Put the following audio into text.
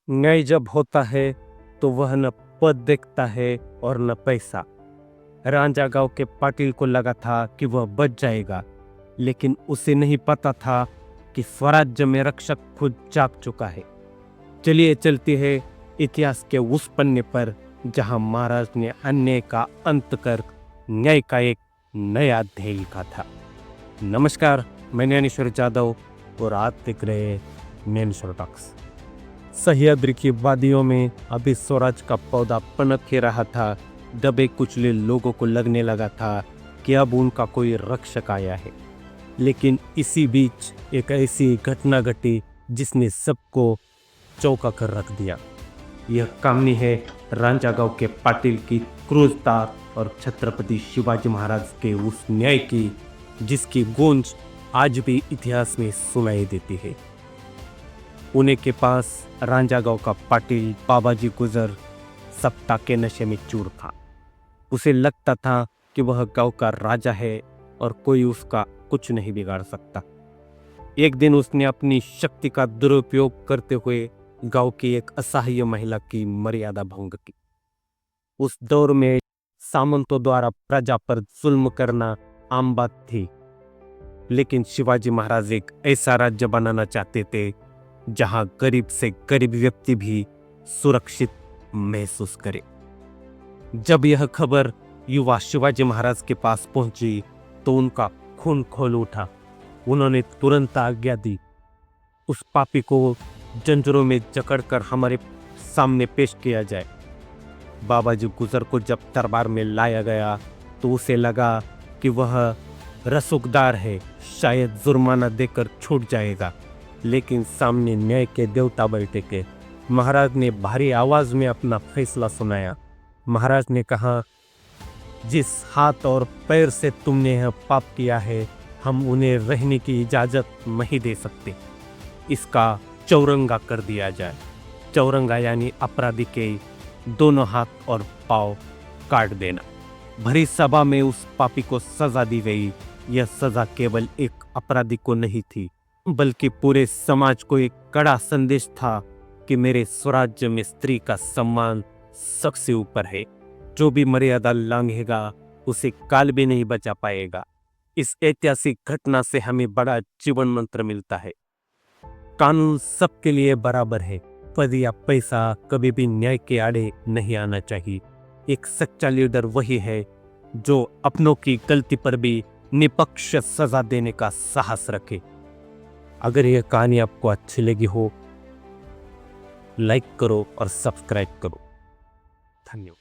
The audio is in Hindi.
न्याय जब होता है तो वह न पद देखता है और न पैसा। रांझा गांव के पाटिल को लगा था कि वह बच जाएगा, लेकिन उसे नहीं पता था कि स्वराज्य में रक्षक खुद जाग चुका है। चलिए चलते हैं इतिहास के उस पन्ने पर जहां महाराज ने अन्याय का अंत कर न्याय का एक नया अध्याय लिखा था। नमस्कार, मैं ज्ञानेश्वर जादव और आप देख रहे हैं ज्ञानेश्वर टॉक्स। सह्याद्री की वादियों में अभी स्वराज का पौधा पनप ही रहा था। दबे कुचले लोगों को लगने लगा था कि अब उनका कोई रक्षक आया है। लेकिन इसी बीच एक ऐसी घटना घटी जिसने सबको चौंका कर रख दिया। यह कहानी है रांझा गांव के पाटिल की क्रूरता और छत्रपति शिवाजी महाराज के उस न्याय की, जिसकी गूंज आज भी इतिहास में सुनाई देती है। पुणे के पास रांझा गांव का पाटिल बाबाजी गुजर सप्ताह के नशे में चूर था। उसे लगता था कि वह गांव का राजा है और कोई उसका कुछ नहीं बिगाड़ सकता। एक दिन उसने अपनी शक्ति का दुरुपयोग करते हुए गांव की एक असहाय महिला की मर्यादा भंग की। उस दौर में सामंतों द्वारा प्रजा पर जुल्म करना आम बात थी, लेकिन शिवाजी महाराज एक ऐसा राज्य बनाना चाहते थे जहां गरीब से गरीब व्यक्ति भी सुरक्षित महसूस करे। जब यह खबर युवा शिवाजी महाराज के पास पहुंची तो उनका खून खोल उठा। उन्होंने तुरंत आज्ञा दी, उस पापी को जंजीरों में जकड़कर हमारे सामने पेश किया जाए। बाबाजी गुजर को जब दरबार में लाया गया तो उसे लगा कि वह रसूखदार है, शायद जुर्माना देकर छूट जाएगा। लेकिन सामने न्याय के देवता बैठे थे। महाराज ने भारी आवाज में अपना फैसला सुनाया। महाराज ने कहा, जिस हाथ और पैर से तुमने यह पाप किया है, हम उन्हें रहने की इजाजत नहीं दे सकते। इसका चौरंगा कर दिया जाए। चौरंगा यानी अपराधी के दोनों हाथ और पांव काट देना। भरी सभा में उस पापी को सजा दी गई। यह सजा केवल एक अपराधी को नहीं थी, बल्कि पूरे समाज को एक कड़ा संदेश था कि मेरे स्वराज्य में स्त्री का सम्मान सबसे ऊपर है। जो भी मर्यादा लांघेगा उसे काल भी नहीं बचा पाएगा। इस ऐतिहासिक घटना से हमें बड़ा जीवन मंत्र मिलता है। कानून सबके लिए बराबर है। पद या पैसा कभी भी न्याय के आड़े नहीं आना चाहिए। एक सच्चा लीडर वही है जो अपनों की गलती पर भी निष्पक्ष सजा देने का साहस रखे। अगर यह कहानी आपको अच्छी लगी हो, लाइक करो और सब्सक्राइब करो। धन्यवाद।